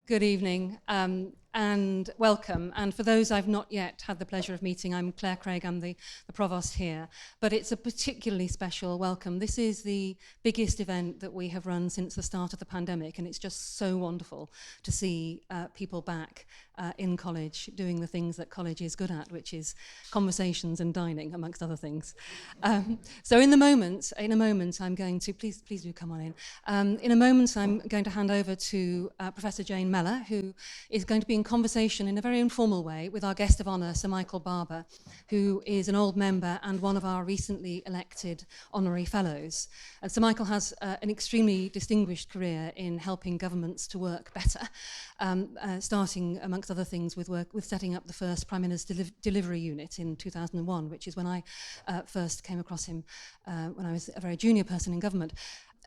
Good evening and welcome. And for those I've not yet had the pleasure of meeting, I'm Claire Craig, I'm the provost here. But it's a particularly special welcome. This is the biggest event that we have run since the start of the pandemic, and it's just so wonderful to see people back in college doing the things that college is good at, which is conversations and dining, amongst other things. So in a moment, I'm going to, please do come on in a moment, I'm going to hand over to Professor Jane Mellor, who is going to be in conversation in a very informal way with our guest of honour, Sir Michael Barber, who is an old member and one of our recently elected honorary fellows. And Sir Michael has an extremely distinguished career in helping governments to work better, starting, amongst other things, with setting up the first Prime Minister's Delivery Unit in 2001, which is when I first came across him when I was a very junior person in government.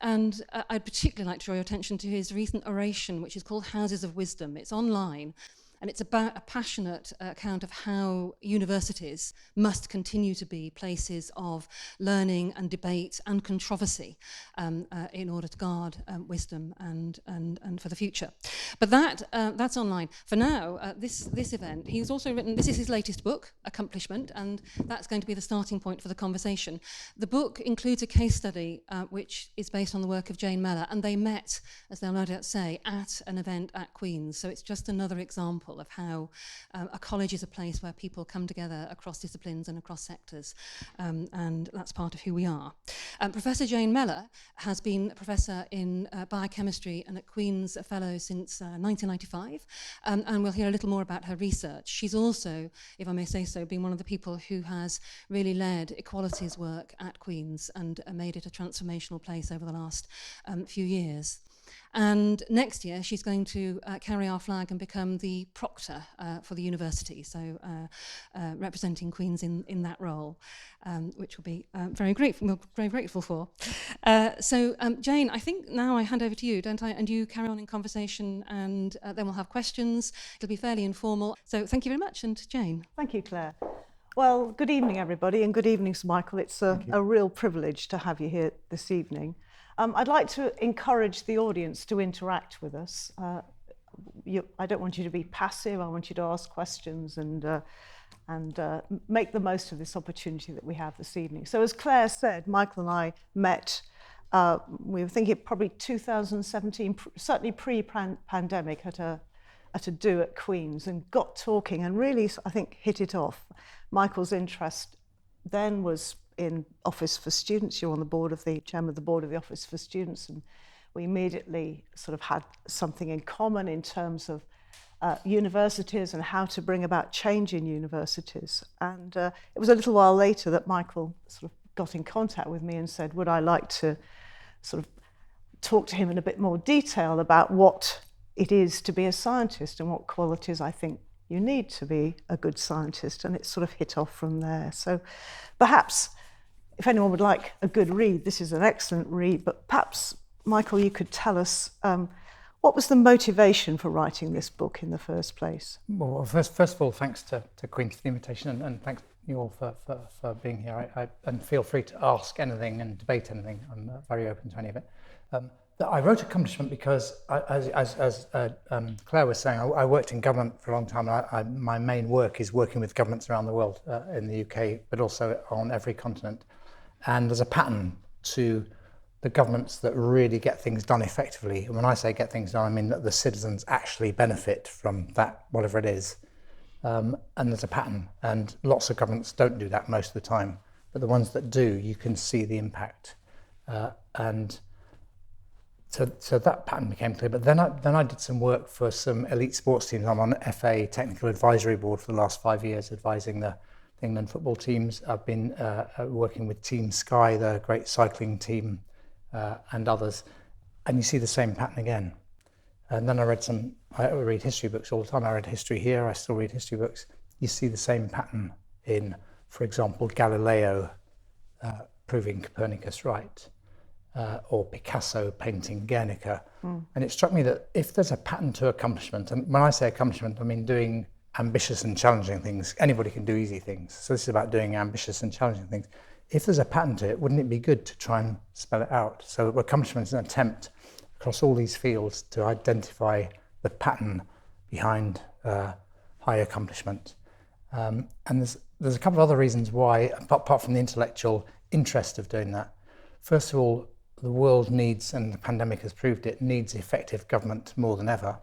And I'd particularly like to draw your attention to his recent oration, which is called Houses of Wisdom. It's online, and it's about a passionate account of how universities must continue to be places of learning and debate and controversy in order to guard wisdom and for the future. But that's online. For now, this event, he's also written, this is his latest book, Accomplishment, and that's going to be the starting point for the conversation. The book includes a case study which is based on the work of Jane Mellor, and they met, as they'll no doubt say, at an event at Queen's. So it's just another example of how a college is a place where people come together across disciplines and across sectors, and that's part of who we are. Professor Jane Mellor has been a professor in biochemistry and at Queen's a fellow since 1995, and we'll hear a little more about her research. She's also, if I may say so, been one of the people who has really led equalities work at Queen's and made it a transformational place over the last few years. And next year, she's going to carry our flag and become the proctor for the university, so representing Queen's in that role, which we'll be very grateful for. So, Jane, I think now I hand over to you, don't I? And you carry on in conversation, and then we'll have questions. It'll be fairly informal. So thank you very much, and Jane. Thank you, Claire. Well, good evening, everybody, and good evening, Sir Michael. It's a real privilege to have you here this evening. I'd like to encourage the audience to interact with us. I don't want you to be passive. I want you to ask questions and make the most of this opportunity that we have this evening. So as Claire said, Michael and I met, we were thinking probably 2017, certainly pre-pandemic at a do at Queen's, and got talking and really, I think, hit it off. Michael's interest then was in Office for Students. You're on the board of the chairman of the board of the Office for Students, and we immediately sort of had something in common in terms of universities and how to bring about change in universities. And it was a little while later that Michael sort of got in contact with me and said, would I like to sort of talk to him in a bit more detail about what it is to be a scientist and what qualities I think you need to be a good scientist. And it sort of hit off from there. So perhaps if anyone would like a good read, this is an excellent read, but perhaps, Michael, you could tell us what was the motivation for writing this book in the first place? Well, first of all, thanks to Queen for the invitation, and thanks you all for being here. And feel free to ask anything and debate anything. I'm very open to any of it. I wrote Accomplishment because, as Claire was saying, I worked in government for a long time. My main work is working with governments around the world, in the UK, but also on every continent. And there's a pattern to the governments that really get things done effectively. And when I say get things done, I mean that the citizens actually benefit from that, whatever it is. And there's a pattern. And lots of governments don't do that most of the time. But the ones that do, you can see the impact. And so that pattern became clear. But then I did some work for some elite sports teams. I'm on FA Technical Advisory Board for the last 5 years, advising the England football teams. I've been working with Team Sky, the great cycling team, and others, and you see the same pattern again. And then I read history books all the time. I read history here, I still read history books. You see the same pattern in, for example, Galileo proving Copernicus right, or Picasso painting Guernica. And it struck me that if there's a pattern to accomplishment, and when I say accomplishment, I mean doing ambitious and challenging things. Anybody can do easy things. So this is about doing ambitious and challenging things. If there's a pattern to it, wouldn't it be good to try and spell it out? So accomplishment is an attempt across all these fields to identify the pattern behind high accomplishment. And there's a couple of other reasons why, apart from the intellectual interest of doing that. First of all, the world needs, and the pandemic has proved it, needs effective government more than ever.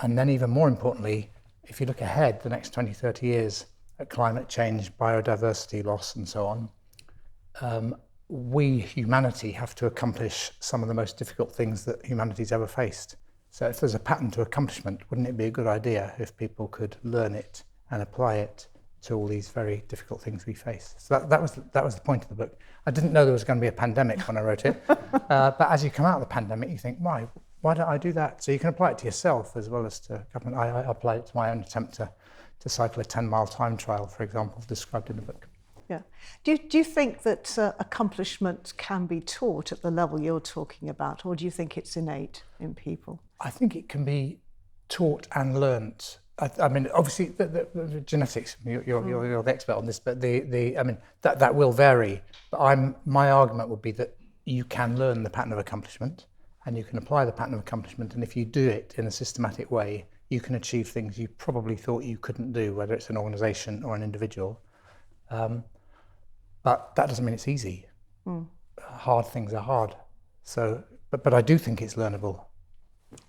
And then even more importantly, if you look ahead the next 20, 30 years at climate change, biodiversity loss and so on, we, humanity, have to accomplish some of the most difficult things that humanity's ever faced. So if there's a pattern to accomplishment, wouldn't it be a good idea if people could learn it and apply it to all these very difficult things we face? So that was the point of the book. I didn't know there was going to be a pandemic when I wrote it, but as you come out of the pandemic, you think, why don't I do that? So you can apply it to yourself as well as to government. I applied it to my own attempt to cycle a 10-mile time trial, for example, described in the book. Yeah. Do you think that accomplishment can be taught at the level you're talking about, or do you think it's innate in people? I think it can be taught and learnt. I mean, obviously, the genetics. You're the expert on this, but that will vary. But my argument would be that you can learn the pattern of accomplishment, and you can apply the pattern of accomplishment. And if you do it in a systematic way, you can achieve things you probably thought you couldn't do, whether it's an organisation or an individual. But that doesn't mean it's easy. Hard things are hard. So, but I do think it's learnable.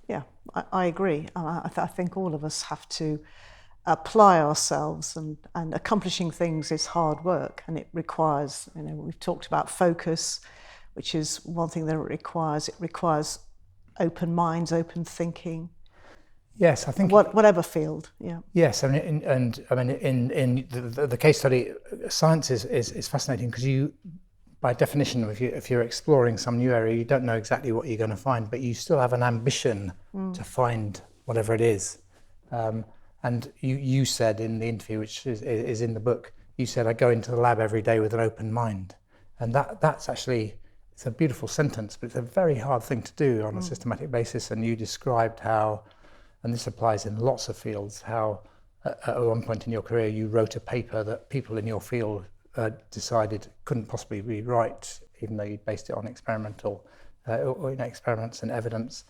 Yeah, I agree. I think all of us have to apply ourselves, and accomplishing things is hard work, and it requires, we've talked about focus, which is one thing that it requires open minds, open thinking. Yes, I think whatever field. Yeah. Yes, in the case study, science is fascinating because you, by definition, if you're exploring some new area, you don't know exactly what you're going to find, but you still have an ambition to find whatever it is. And you said in the interview, which is in the book, you said, I go into the lab every day with an open mind, and that's actually, it's a beautiful sentence, but it's a very hard thing to do on a systematic basis. And you described how, and this applies in lots of fields, how at one point in your career you wrote a paper that people in your field decided couldn't possibly be right, even though you based it on experimental experiments and evidence.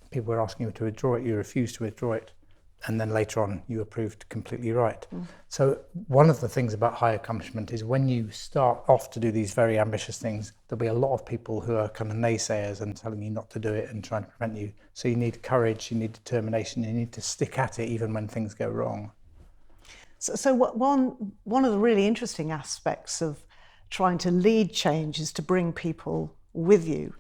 People were asking you to withdraw it, you refused to withdraw it, and then later on you were proved completely right. So one of the things about high accomplishment is when you start off to do these very ambitious things, there'll be a lot of people who are kind of naysayers and telling you not to do it and trying to prevent you. So you need courage, you need determination, you need to stick at it even when things go wrong. So one of the really interesting aspects of trying to lead change is to bring people with you,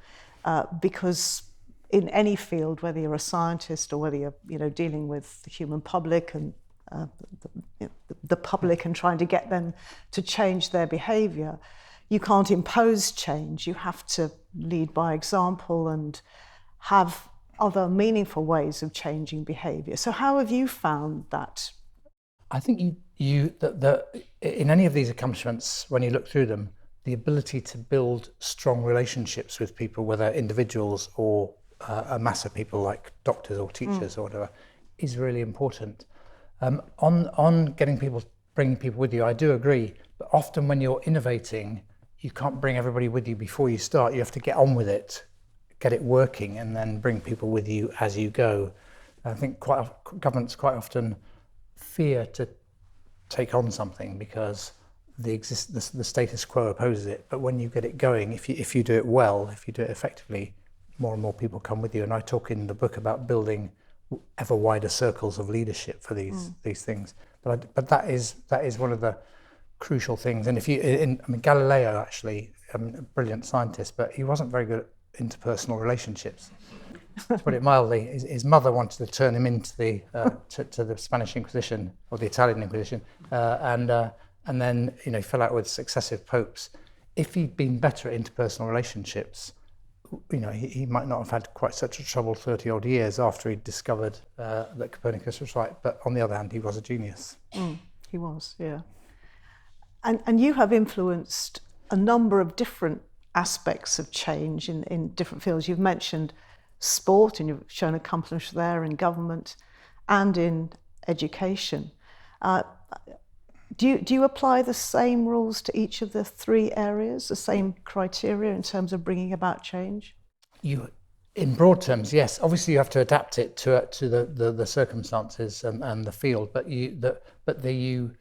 because in any field, whether you're a scientist or whether you're dealing with the human public and the public and trying to get them to change their behaviour, you can't impose change. You have to lead by example and have other meaningful ways of changing behaviour. So how have you found that? I think in any of these accomplishments, when you look through them, the ability to build strong relationships with people, whether individuals or a mass of people like doctors or teachers or whatever, is really important. On bringing people with you, I do agree, but often when you're innovating, you can't bring everybody with you before you start. You have to get on with it, get it working, and then bring people with you as you go. I think governments quite often fear to take on something because the status quo opposes it. But when you get it going, if you do it well, if you do it effectively, more and more people come with you. And I talk in the book about building ever wider circles of leadership for these things. But that is one of the crucial things. And Galileo actually, a brilliant scientist, but he wasn't very good at interpersonal relationships. To put it mildly, his mother wanted to turn him into the to the Spanish Inquisition or the Italian Inquisition, and then he fell out with successive popes. If he'd been better at interpersonal relationships, he might not have had quite such a trouble 30-odd years after he'd discovered that Copernicus was right. But on the other hand, he was a genius. He was, yeah. And you have influenced a number of different aspects of change in different fields. You've mentioned sport, and you've shown accomplishment there, in government and in education. Do you apply the same rules to each of the three areas, the same criteria in terms of bringing about change? You In broad terms, yes. Obviously, you have to adapt it to the circumstances and the field, but you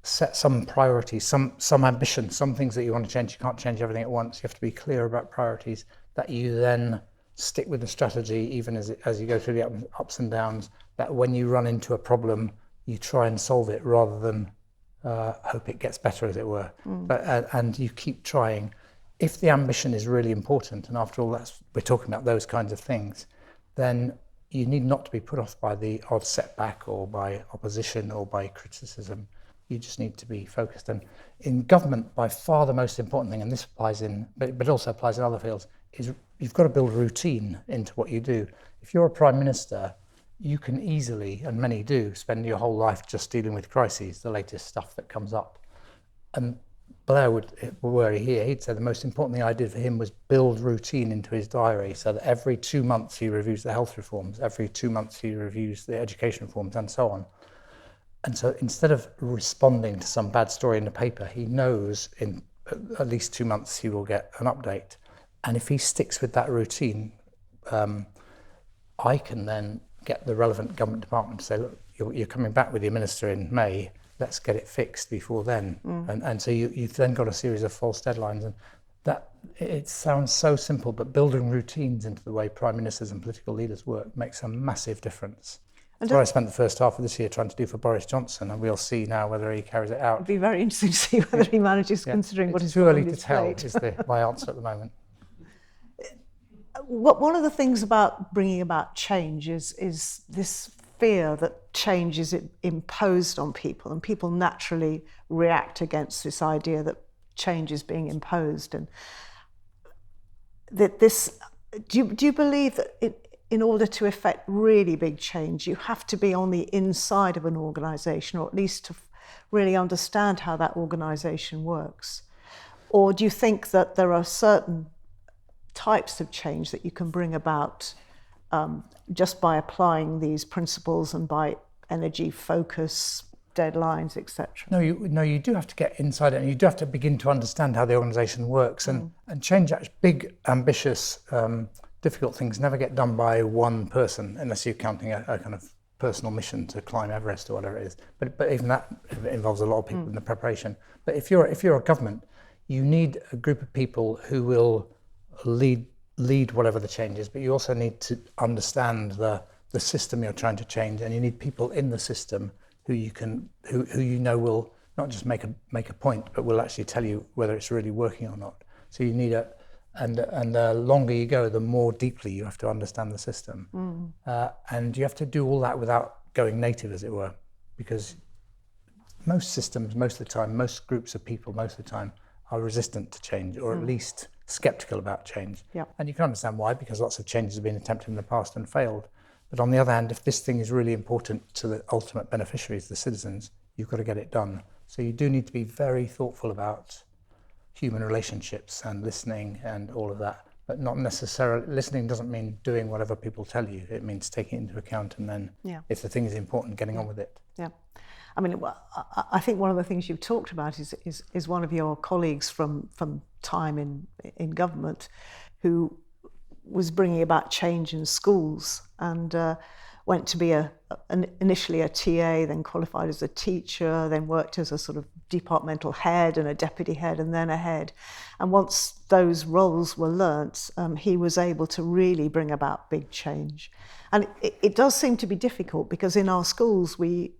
set some priorities, some ambition, some things that you want to change. You can't change everything at once. You have to be clear about priorities that you then stick with the strategy, even as you go through the ups and downs. That when you run into a problem, you try and solve it rather than hope it gets better, as it were. And you keep trying. If the ambition is really important, and after all, we're talking about those kinds of things, then you need not to be put off by the odd setback or by opposition or by criticism. You just need to be focused. And in government, by far the most important thing, and this applies but also applies in other fields, is you've got to build routine into what you do. If you're a prime minister, you can easily, and many do, spend your whole life just dealing with crises, the latest stuff that comes up. And Blair were he here, he'd say the most important thing I did for him was build routine into his diary, so that every 2 months he reviews the health reforms, every 2 months he reviews the education reforms, and so on. And so instead of responding to some bad story in the paper, he knows in at least 2 months he will get an update. And if he sticks with that routine, I can then get the relevant government department to say, look, you're coming back with your minister in May, let's get it fixed before then. And so you've then got a series of false deadlines. And that, it sounds so simple, but building routines into the way prime ministers and political leaders work makes a massive difference. That's what I spent the first half of this year trying to do for Boris Johnson, and we'll see now whether he carries it out. It'd be very interesting to see whether he manages, considering what is too early to tell, is my answer at the moment. One of the things about bringing about change is this fear that change is imposed on people, and people naturally react against this idea that change is being imposed. And that this, do you believe that in order to effect really big change, you have to be on the inside of an organisation, or at least to really understand how that organisation works? Or do you think that there are certain types of change that you can bring about just by applying these principles and by energy focus, deadlines, etc.? No, you do have to get inside it, and you do have to begin to understand how the organisation works. And change, actually, big, ambitious, difficult things never get done by one person, unless you're counting a kind of personal mission to climb Everest or whatever it is. But even that involves a lot of people in the preparation. But if you're a government, you need a group of people who will lead whatever the change is, but you also need to understand the system you're trying to change, and you need people in the system who you know will not just make a point, but will actually tell you whether it's really working or not. So you need and the longer you go, the more deeply you have to understand the system, and you have to do all that without going native, as it were, because most systems, most of the time, most groups of people, most of the time, are resistant to change, or at least sceptical about change. Yeah. And you can understand why, because lots of changes have been attempted in the past and failed. But on the other hand, if this thing is really important to the ultimate beneficiaries, the citizens, you've got to get it done. So you do need to be very thoughtful about human relationships and listening and all of that. But not necessarily, listening doesn't mean doing whatever people tell you. It means taking it into account, and then if the thing is important, getting on with it. Yeah. I mean, I think one of the things you've talked about is one of your colleagues from time in government who was bringing about change in schools, and went to be initially a TA, then qualified as a teacher, then worked as a sort of departmental head and a deputy head and then a head. And once those roles were learnt, he was able to really bring about big change. And it does seem to be difficult, because in our schools we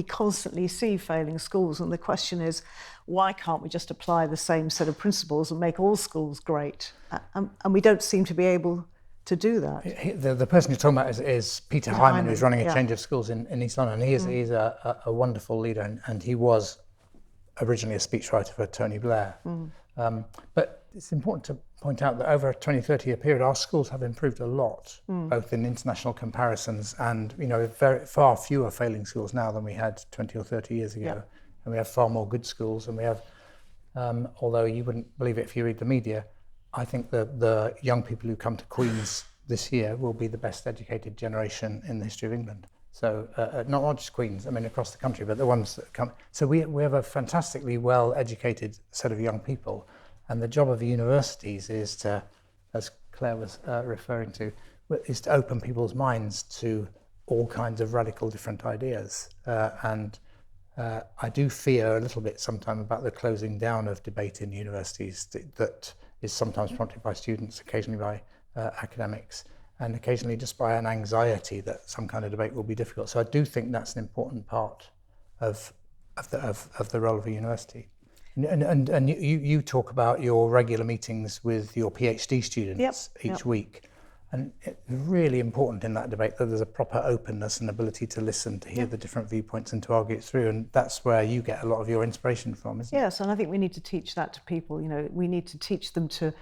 constantly see failing schools, and the question is, why can't we just apply the same set of principles and make all schools great? And we don't seem to be able to do that. The person you're talking about is Peter Hyman, who's running a change of schools in East London. He's a wonderful leader, and he was originally a speechwriter for Tony Blair. But it's important to point out that over a 20-30-year period, our schools have improved a lot, both in international comparisons and, far fewer failing schools now than we had 20 or 30 years ago. Yeah. And we have far more good schools, and we have, although you wouldn't believe it if you read the media, I think the young people who come to Queen's this year will be the best educated generation in the history of England. So not just Queen's, I mean across the country, but the ones that come. So we have a fantastically well educated set of young people, and the job of the universities is to, as Claire was referring to, is to open people's minds to all kinds of radical different ideas. And I do fear a little bit sometimes about the closing down of debate in universities that is sometimes prompted by students, occasionally by academics, and occasionally just by an anxiety that some kind of debate will be difficult. So I do think that's an important part of the role of a university. And you talk about your regular meetings with your PhD students each week. And it's really important in that debate that there's a proper openness and ability to listen, to hear the different viewpoints and to argue it through. And that's where you get a lot of your inspiration from, isn't it? Yes, and I think we need to teach that to people. You know, we need to teach them to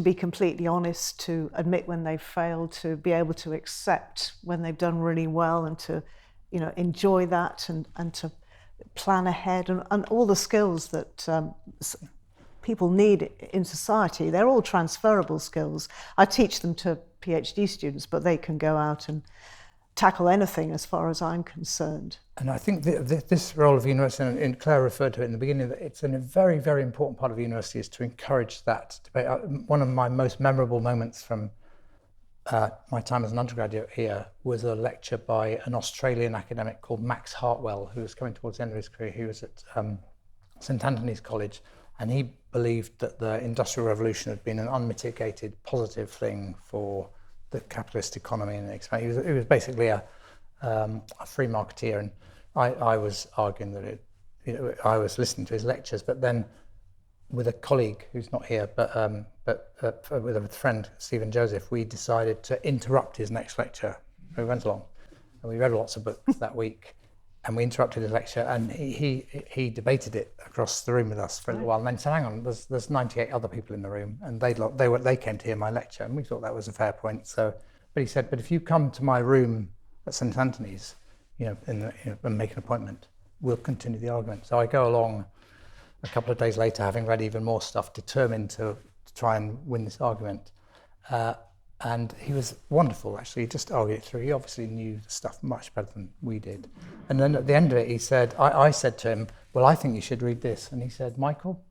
be completely honest, to admit when they've failed, to be able to accept when they've done really well, and to, you know, enjoy that, and to plan ahead, and all the skills that people need in society. They're all transferable skills. I teach them to PhD students, but they can go out and tackle anything as far as I'm concerned. And I think this role of university, and Claire referred to it in the beginning, that it's a very, very important part of university is to encourage that debate. One of my most memorable moments from my time as an undergraduate here was a lecture by an Australian academic called Max Hartwell, who was coming towards the end of his career. He was at St Anthony's College, and he believed that the Industrial Revolution had been an unmitigated positive thing for the capitalist economy and expansion. He was basically a free marketeer, and I was arguing that I was listening to his lectures, but then with a colleague who's not here, but with a friend, Stephen Joseph, we decided to interrupt his next lecture. We went along, and we read lots of books that week, and we interrupted his lecture, and he debated it across the room with us for a little while, and then said, hang on, there's 98 other people in the room, and they came to hear my lecture, and we thought that was a fair point. So, but he said, but if you come to my room at St Anthony's, and make an appointment, we'll continue the argument. So I go along a couple of days later, having read even more stuff, determined to try and win this argument. And he was wonderful, actually. He just argued it through. He obviously knew the stuff much better than we did. And then at the end of it, he said, I said to him, well, I think you should read this. And he said, Michael,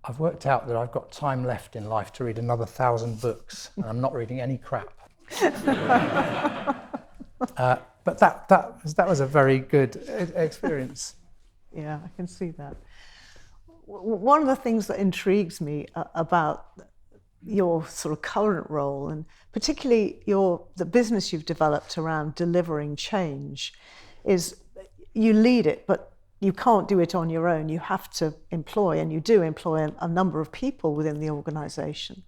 I've worked out that I've got time left in life to read another 1,000 books, and I'm not reading any crap. But that was a very good experience. Yeah, I can see that. One of the things that intrigues me about your sort of current role, and particularly the business you've developed around delivering change, is you lead it, but you can't do it on your own. You have to employ, and you do employ, a number of people within the organisation.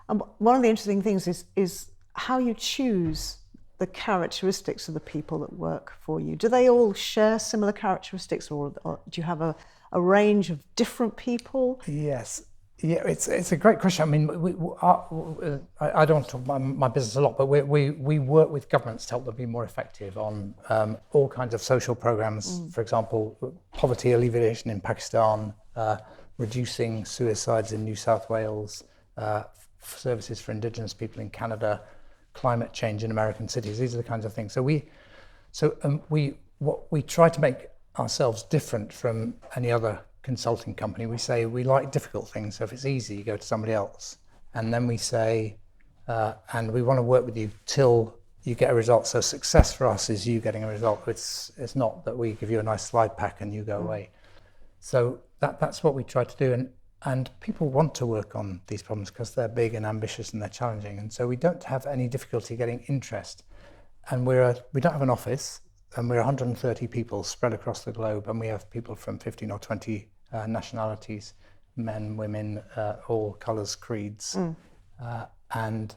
And one of the interesting things is how you choose the characteristics of the people that work for you. Do they all share similar characteristics, or do you have a range of different people? Yes. Yeah, it's a great question. I mean, I don't talk about my business a lot, but we work with governments to help them be more effective on all kinds of social programs. For example, poverty alleviation in Pakistan, reducing suicides in New South Wales, services for Indigenous people in Canada, climate change in American cities. These are the kinds of things. So we try to make ourselves different from any other consulting company. We say we like difficult things, so if it's easy, you go to somebody else. And then we say, and we want to work with you till you get a result. So success for us is you getting a result. It's not that we give you a nice slide pack and you go away. So that's what we try to do. And people want to work on these problems because they're big and ambitious and they're challenging. And so we don't have any difficulty getting interest. And we don't have an office, and we're 130 people spread across the globe, and we have people from 15 or 20 nationalities, men, women, all colours, creeds. And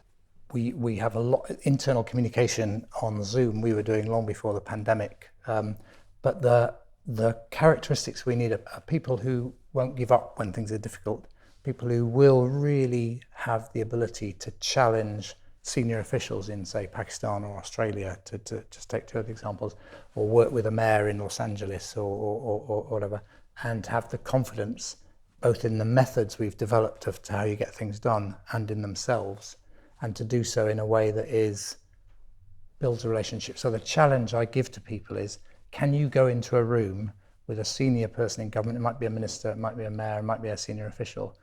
we have a lot internal communication on Zoom. We were doing long before the pandemic. But the characteristics we need are people who won't give up when things are difficult, people who will really have the ability to challenge senior officials in, say, Pakistan or Australia, to just take two other examples, or work with a mayor in Los Angeles or whatever, and have the confidence both in the methods we've developed of how you get things done and in themselves, and to do so in a way that builds a relationship. So the challenge I give to people is, can you go into a room with a senior person in government, it might be a minister, it might be a mayor, it might be a senior official,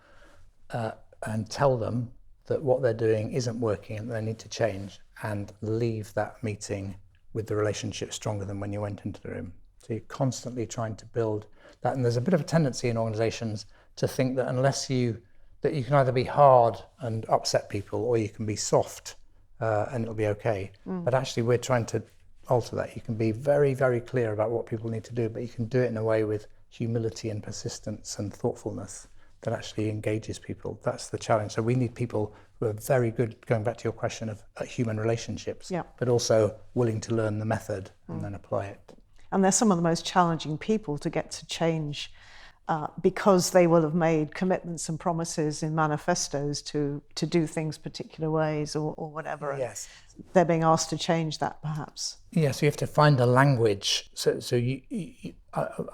and tell them that what they're doing isn't working and they need to change, and leave that meeting with the relationship stronger than when you went into the room. So you're constantly trying to build that, and there's a bit of a tendency in organisations to think that that you can either be hard and upset people, or you can be soft and it'll be okay. But actually we're trying to alter that. You can be very, very clear about what people need to do, but you can do it in a way with humility and persistence and thoughtfulness that actually engages people. That's the challenge. So we need people who are very good, going back to your question of human relationships, but also willing to learn the method and then apply it. And they're some of the most challenging people to get to change, because they will have made commitments and promises in manifestos to do things particular ways or whatever. Yes. They're being asked to change that, perhaps. Yeah, so you have to find a language. So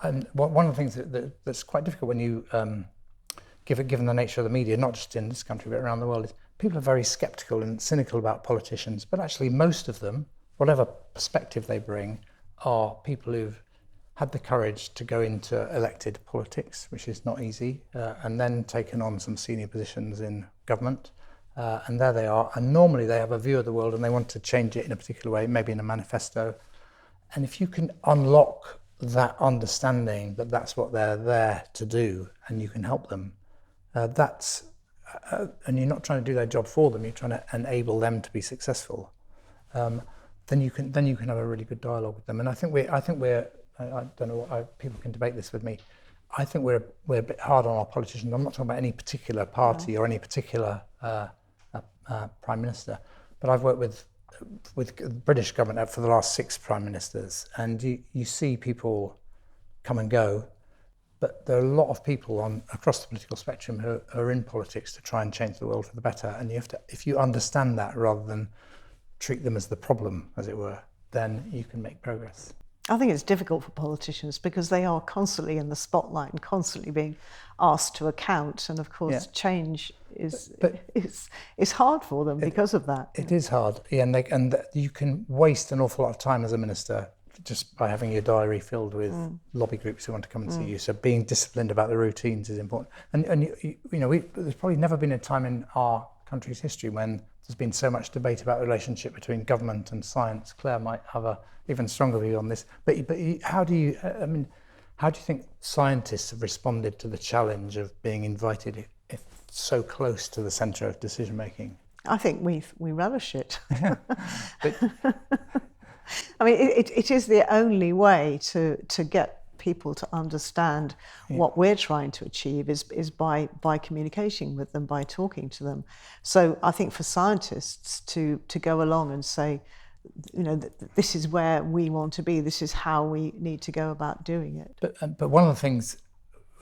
and one of the things that's quite difficult when you, given the nature of the media, not just in this country but around the world, is people are very sceptical and cynical about politicians. But actually most of them, whatever perspective they bring, are people who've had the courage to go into elected politics, which is not easy, and then taken on some senior positions in government. And there they are. And normally they have a view of the world and they want to change it in a particular way, maybe in a manifesto. And if you can unlock that understanding that that's what they're there to do and you can help them, and you're not trying to do their job for them, you're trying to enable them to be successful, then you can have a really good dialogue with them. And I think we're I don't know, people can debate this with me. I think we're a bit hard on our politicians. I'm not talking about any particular party or any particular prime minister, but I've worked with the British government for the last 6 prime ministers, and you see people come and go, but there are a lot of people across the political spectrum who are in politics to try and change the world for the better. And you have to, if you understand that rather than treat them as the problem, as it were, then you can make progress. I think it's difficult for politicians because they are constantly in the spotlight and constantly being asked to account, and of course change is hard for them because of that. It is hard, and you can waste an awful lot of time as a minister just by having your diary filled with lobby groups who want to come and see you. So being disciplined about the routines is important. And there's probably never been a time in our country's history when there's been so much debate about the relationship between government and science. Claire might have a even stronger view on this. But how do you think scientists have responded to the challenge of being invited if so close to the centre of decision making? I think we relish it. But, I mean, it is the only way to get people to understand what we're trying to achieve is by communicating with them, by talking to them. So I think for scientists to go along and say, this is where we want to be, this is how we need to go about doing it. But one of the things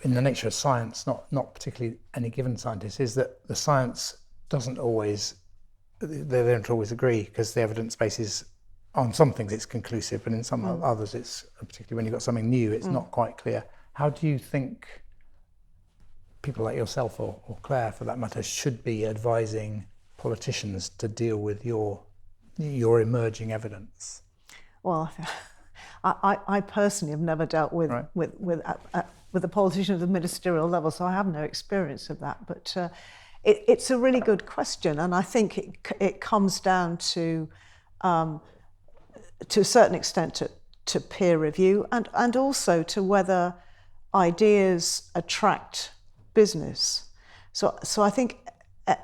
in the nature of science, not particularly any given scientist, is that the science they don't always agree, because the evidence base is, on some things it's conclusive, but in some others it's, particularly when you've got something new, it's not quite clear. How do you think people like yourself or Claire for that matter should be advising politicians to deal with your emerging evidence? Well, I personally have never dealt with the politician at the ministerial level, so I have no experience of that. But it's a really good question, and I think it comes down to a certain extent to peer review and also to whether ideas attract business. So I think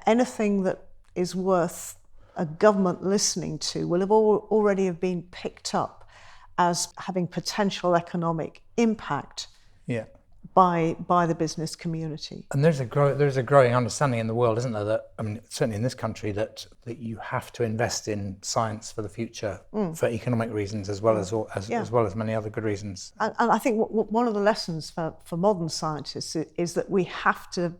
anything that is worth a government listening to will have already have been picked up as having potential economic impact by the business community. And there's a growing understanding in the world, isn't there, that, I mean, certainly in this country, that you have to invest in science for the future for economic reasons as well as many other good reasons. And I think one of the lessons for modern scientists is that we have to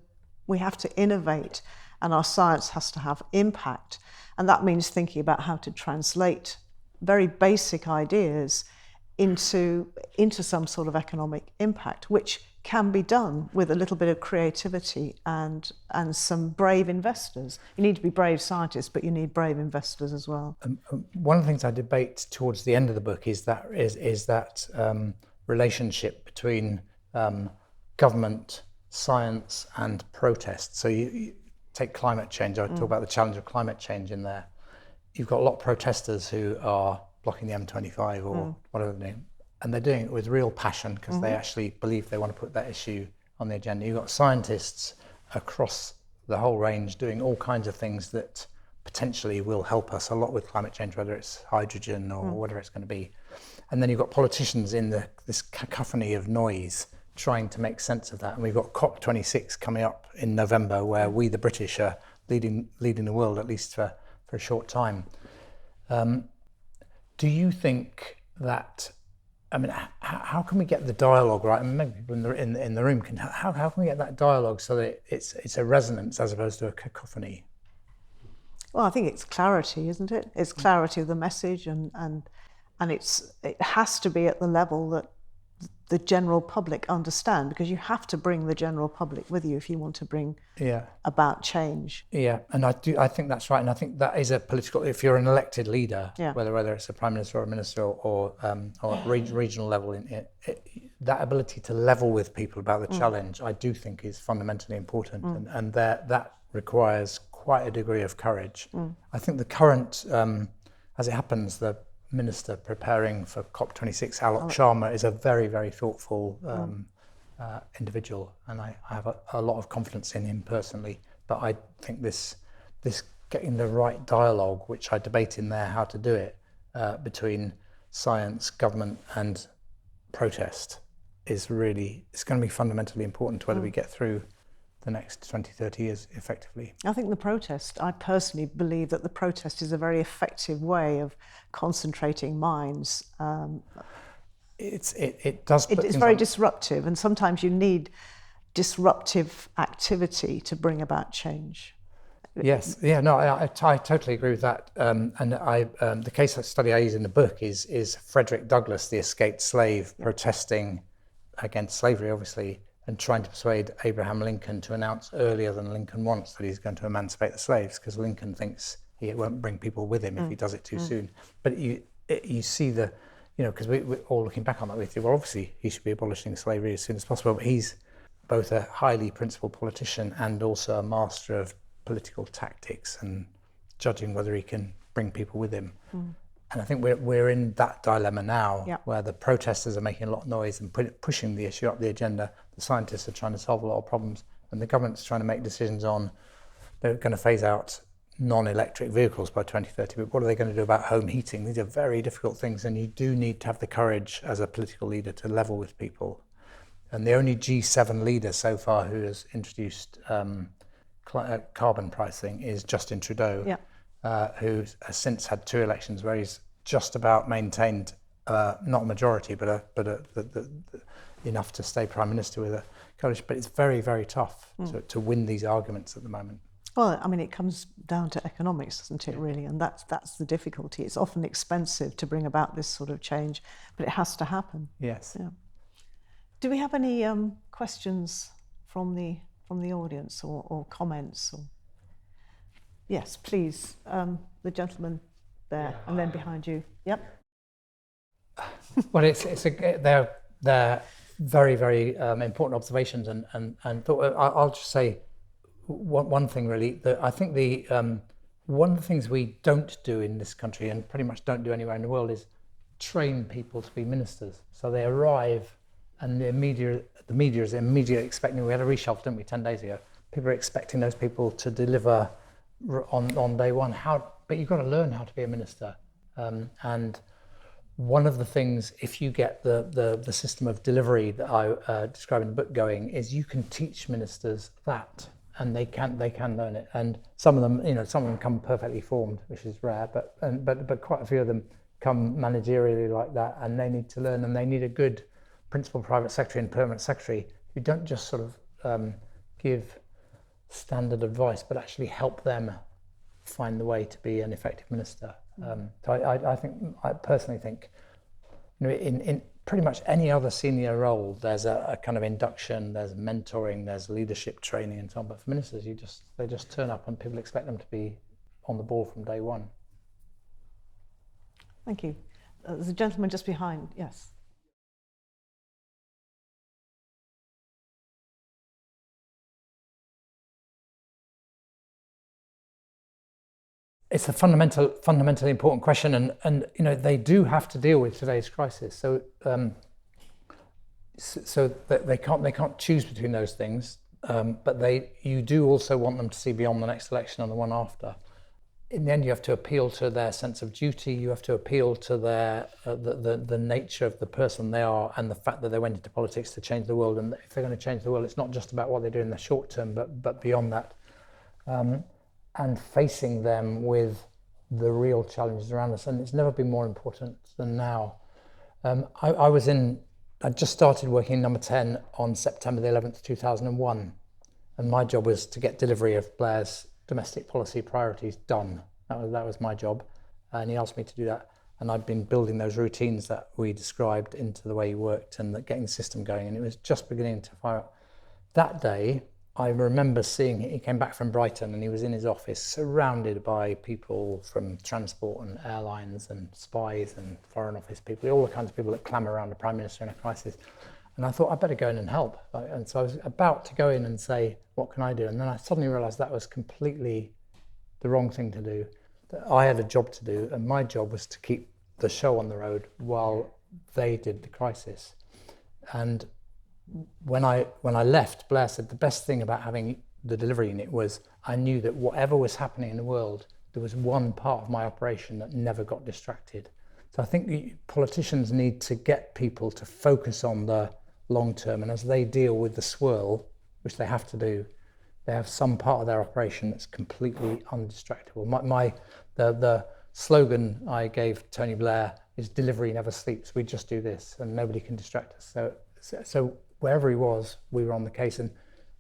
innovate, and our science has to have impact. And that means thinking about how to translate very basic ideas into some sort of economic impact, which can be done with a little bit of creativity and some brave investors. You need to be brave scientists, but you need brave investors as well. One of the things I debate towards the end of the book is that relationship between government, science, and protest. So take climate change, I talk about the challenge of climate change in there. You've got a lot of protesters who are blocking the M25 or whatever the name, and they're doing it with real passion because they actually believe they want to put that issue on the agenda. You've got scientists across the whole range doing all kinds of things that potentially will help us a lot with climate change, whether it's hydrogen or whatever it's going to be. And then you've got politicians in this cacophony of noise trying to make sense of that. And we've got COP26 coming up in November, where we, the British, are leading the world, at least for a short time. Do you think that, I mean, how can we get the dialogue right? I mean, maybe people in the room can, how can we get that dialogue so that it's a resonance as opposed to a cacophony? Well, I think it's clarity, isn't it? It's clarity of the message, and it has to be at the level that the general public understand, because you have to bring the general public with you if you want to bring about change. Yeah, and I think that's right, and I think that is a political. If you're an elected leader, whether it's a prime minister or a minister or at regional level, that ability to level with people about the challenge, I do think is fundamentally important, and that requires quite a degree of courage. I think the current, as it happens, the minister preparing for COP26, Alok Sharma, is a very, very thoughtful individual, and I have a lot of confidence in him personally. But I think this getting the right dialogue, which I debate in there how to do it, between science, government and protest, it's going to be fundamentally important to whether we get through the next 20, 30 years effectively. I think I personally believe that the protest is a very effective way of concentrating minds. It's very disruptive, and sometimes you need disruptive activity to bring about change. Yes, yeah, no, I totally agree with that. And the case study I use in the book is Frederick Douglass, the escaped slave, protesting against slavery, obviously, and trying to persuade Abraham Lincoln to announce earlier than Lincoln wants that he's going to emancipate the slaves, because Lincoln thinks he won't bring people with him if he does it too soon. But you see because we're all looking back on that, we think, well, obviously he should be abolishing slavery as soon as possible, but he's both a highly principled politician and also a master of political tactics and judging whether he can bring people with him. And I think we're in that dilemma now, where the protesters are making a lot of noise and pushing the issue up the agenda. The scientists are trying to solve a lot of problems, and the government's trying to make decisions on they're going to phase out non-electric vehicles by 2030, but what are they going to do about home heating? These are very difficult things, and you do need to have the courage as a political leader to level with people. And the only G7 leader so far who has introduced carbon pricing is Justin Trudeau, who has since had 2 elections where he's just about maintained not a majority, but enough to stay prime minister with a coalition. But it's very, very tough to win these arguments at the moment. Well, I mean, it comes down to economics, doesn't it, really? And that's the difficulty. It's often expensive to bring about this sort of change, but it has to happen. Yes. Yeah. Do we have any questions from the audience or comments? Yes, please. The gentleman there, and then behind you. Yep. Well, they're very, very important observations, and I'll just say one thing really, that I think one of the things we don't do in this country, and pretty much don't do anywhere in the world, is train people to be ministers. So they arrive, and the media is immediately expecting. We had a reshuffle, didn't we, 10 days ago? People are expecting those people to deliver on day one. But you've got to learn how to be a minister. And one of the things, if you get the system of delivery that I describe in the book going, is you can teach ministers that, and they can learn it. And some of them come perfectly formed, which is rare, but quite a few of them come managerially like that, and they need to learn, and they need a good principal private secretary and permanent secretary who don't just sort of give standard advice, but actually help them find the way to be an effective minister. So I personally think, in pretty much any other senior role, there's a kind of induction, there's mentoring, there's leadership training and so on. But for ministers, they just turn up and people expect them to be on the ball from day one. Thank you. There's a gentleman just behind. Yes. it's a fundamentally important question, and you know, they do have to deal with today's crisis. So so that they can't choose between those things, but you do also want them to see beyond the next election and the one after. In the end, you have to appeal to their sense of duty. You have to appeal to their the nature of the person they are, and the fact that they went into politics to change the world. And if they're going to change the world, it's not just about what they do in the short term, but beyond that, and facing them with the real challenges around us. And it's never been more important than now. I just started working in Number 10 on September the 11th, 2001, and my job was to get delivery of Blair's domestic policy priorities done. That was my job, and he asked me to do that, and I'd been building those routines that we described into the way he worked and getting the system going, and it was just beginning to fire up. That day, I remember seeing he came back from Brighton, and he was in his office surrounded by people from transport and airlines and spies and foreign office people, all the kinds of people that clamor around the Prime Minister in a crisis. And I thought, I better go in and help. And so I was about to go in and say, what can I do? And then I suddenly realized that was completely the wrong thing to do. That I had a job to do, and my job was to keep the show on the road while they did the crisis. And when I left, Blair said the best thing about having the delivery unit was I knew that whatever was happening in the world, there was one part of my operation that never got distracted. So I think politicians need to get people to focus on the long term, and as they deal with the swirl, which they have to do, they have some part of their operation that's completely undistractable. The slogan I gave Tony Blair is "Delivery never sleeps. We just do this, and nobody can distract us." So wherever he was, we were on the case, and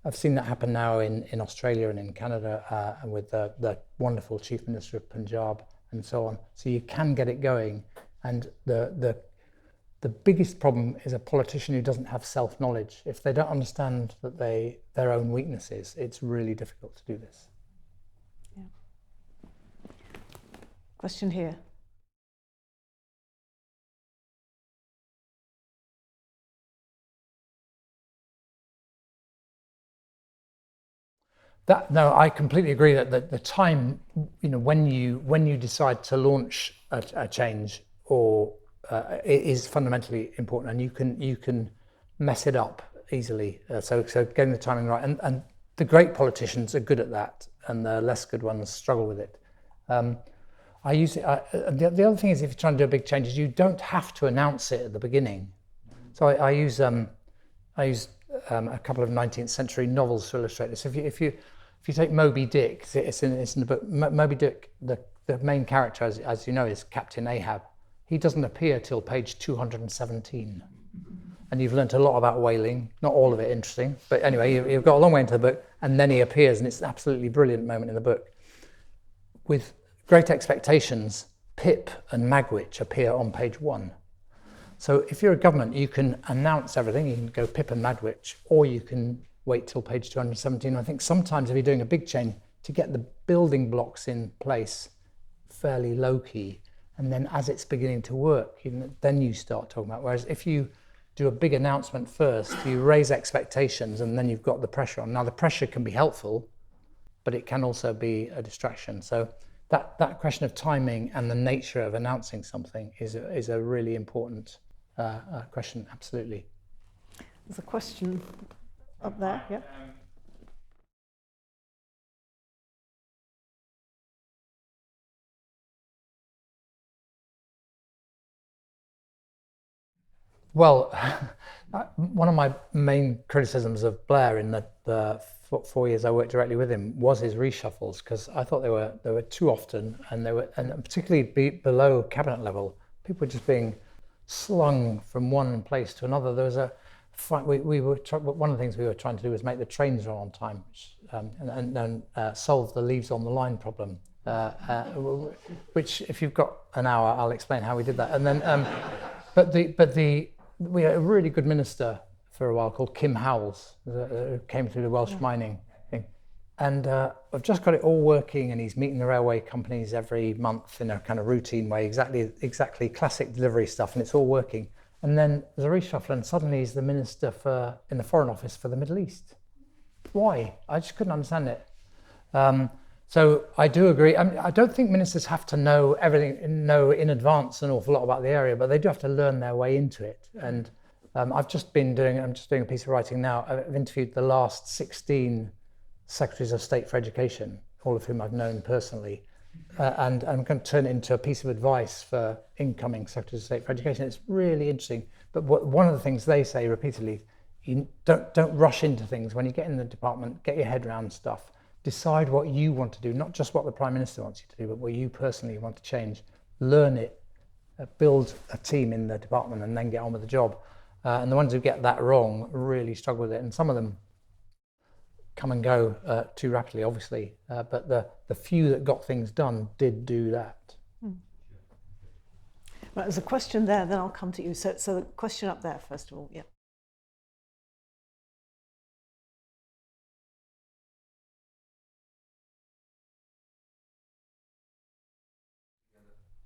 I've seen that happen now in Australia and in Canada, and with the wonderful Chief Minister of Punjab and so on. So you can get it going, and the biggest problem is a politician who doesn't have self-knowledge. If they don't understand that their own weaknesses, it's really difficult to do this. Yeah. Question here. No, I completely agree that the time, you know, when you decide to launch a change or it is fundamentally important, and you can mess it up easily. So getting the timing right, and the great politicians are good at that, and the less good ones struggle with it. I use it. The other thing is, if you're trying to do a big change, is you don't have to announce it at the beginning. So I use a couple of 19th century novels to illustrate this. If you take Moby Dick, it's in the book. Moby Dick, the main character, as you know, is Captain Ahab. He doesn't appear till page 217. And you've learnt a lot about whaling, not all of it interesting, but anyway, you've got a long way into the book, and then he appears, and it's an absolutely brilliant moment in the book. With Great Expectations, Pip and Magwitch appear on page 1. So if you're a government, you can announce everything, you can go Pip and Magwitch, or you can wait till page 217. I think sometimes if you're doing a big change, to get the building blocks in place fairly low-key, and then as it's beginning to work, then you start talking about. Whereas if you do a big announcement first, you raise expectations, and then you've got the pressure on. Now the pressure can be helpful, but it can also be a distraction. So that question of timing and the nature of announcing something is a really important question, absolutely. There's a question up there, yeah. Well, one of my main criticisms of Blair in the 4 years I worked directly with him was his reshuffles, because I thought they were too often, and particularly below cabinet level, people were just being slung from one place to another. There was one of the things we were trying to do was make the trains run on time, and solve the leaves on the line problem. Which, if you've got an hour, I'll explain how we did that. And then, we had a really good minister for a while called Kim Howells, who came through the Welsh mining thing. And I've just got it all working, and he's meeting the railway companies every month in a kind of routine way, exactly classic delivery stuff, and it's all working. And then there's a reshuffle, and suddenly he's the minister in the Foreign Office for the Middle East. Why? I just couldn't understand it. So I do agree. I don't think ministers have to know everything, know in advance an awful lot about the area, but they do have to learn their way into it. And I'm just doing a piece of writing now. I've interviewed the last 16 Secretaries of State for Education, all of whom I've known personally. And I'm going to turn it into a piece of advice for incoming Secretaries of State for Education. It's really interesting. But one of the things they say repeatedly, you don't rush into things. When you get in the department, get your head around stuff. Decide what you want to do, not just what the Prime Minister wants you to do, but what you personally want to change. Learn it, build a team in the department, and then get on with the job. And the ones who get that wrong really struggle with it. And some of them come and go too rapidly, obviously. But the few that got things done did do that. Right, there's a question there, then I'll come to you. So the question up there, first of all, yeah.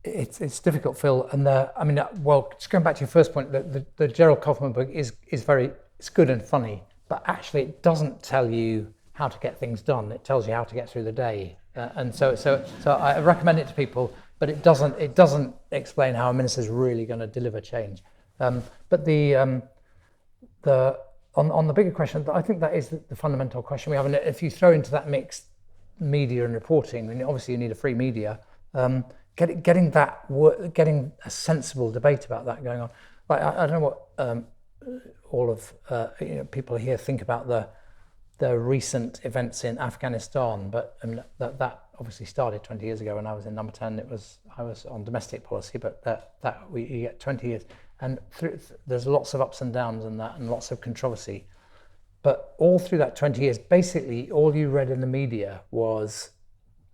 It's difficult, Phil, and just going back to your first point, the Gerald Kaufman book is it's good and funny, but actually it doesn't tell you how to get things done. It tells you how to get through the day, and so I recommend it to people, but it doesn't explain how a minister is really going to deliver change. But on the bigger question, I think that is the fundamental question we have, and if you throw into that mix media and reporting, then obviously you need a free media. Getting a sensible debate about that going on. Like I don't know what all of people here think about the recent events in Afghanistan, but that obviously started 20 years ago when I was in number 10. I was on domestic policy, but you get 20 years, and there's lots of ups and downs in that, and lots of controversy. But all through that 20 years, basically all you read in the media was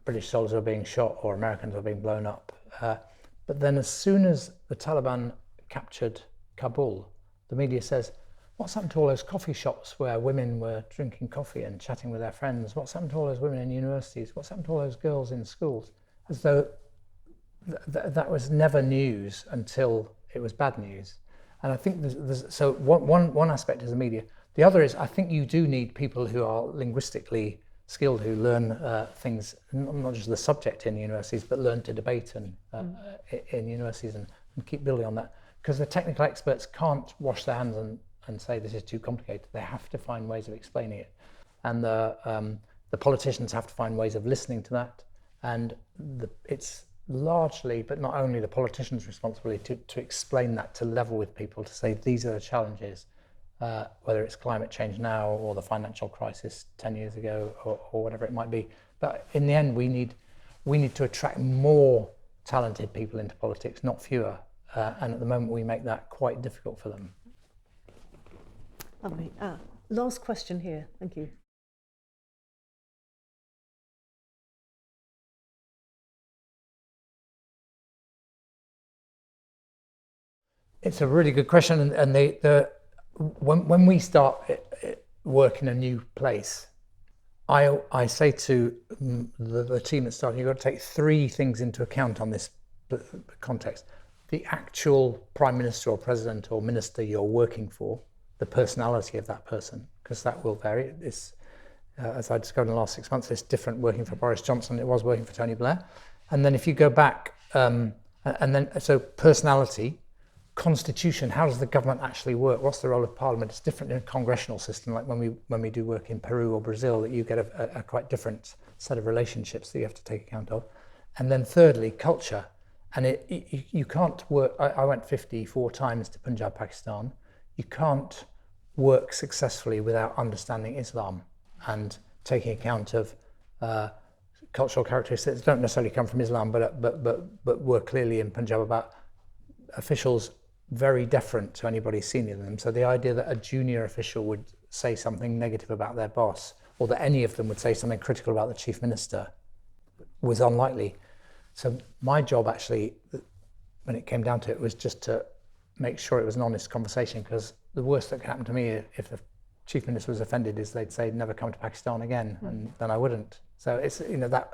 British soldiers are being shot or Americans are being blown up. But then as soon as the Taliban captured Kabul, the media says, what's happened to all those coffee shops where women were drinking coffee and chatting with their friends? What's happened to all those women in universities? What's happened to all those girls in schools? As though that was never news until it was bad news. And I think so one aspect is the media. The other is, I think you do need people who are linguistically skilled, who learn things, not just the subject in universities, but learn to debate in universities and keep building on that. Because the technical experts can't wash their hands and say this is too complicated. They have to find ways of explaining it. And the politicians have to find ways of listening to that. And it's largely, but not only, the politicians' responsibility to explain that, to level with people, to say these are the challenges. Whether it's climate change now or the financial crisis 10 years ago or whatever it might be. But in the end, we need to attract more talented people into politics, not fewer. And at the moment, we make that quite difficult for them. Lovely. Last question here. Thank you. It's a really good question, and when we start work in a new place, I say to the team that's starting, you've got to take three things into account on this context. The actual Prime Minister or President or Minister you're working for, the personality of that person, because that will vary. As I discovered in the last 6 months, it's different working for Boris Johnson than it was working for Tony Blair. And then if you go back, so personality, constitution, how does the government actually work? What's the role of Parliament? It's different in a congressional system, like when we do work in Peru or Brazil, that you get a quite different set of relationships that you have to take account of. And then thirdly, culture. And you can't work, I went 54 times to Punjab, Pakistan. You can't work successfully without understanding Islam and taking account of cultural characteristics that don't necessarily come from Islam, but were clearly in Punjab about officials very deferent to anybody senior than them. So the idea that a junior official would say something negative about their boss, or that any of them would say something critical about the chief minister, was unlikely. So my job actually, when it came down to it, was just to make sure it was an honest conversation, because the worst that could happen to me if the chief minister was offended is they'd say never come to Pakistan again, and then I wouldn't. So it's that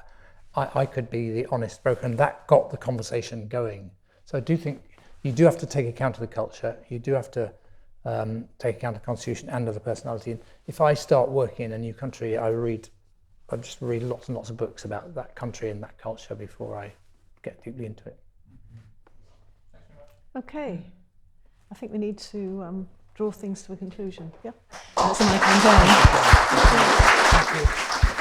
I could be the honest broker, and that got the conversation going. So I do think you do have to take account of the culture. You do have to take account of the constitution and of the personality. And if I start working in a new country, I read I'll just read lots and lots of books about that country and that culture before I get deeply into it. Okay, I think we need to draw things to a conclusion. Yeah. Sir Michael and Jane. Thank you.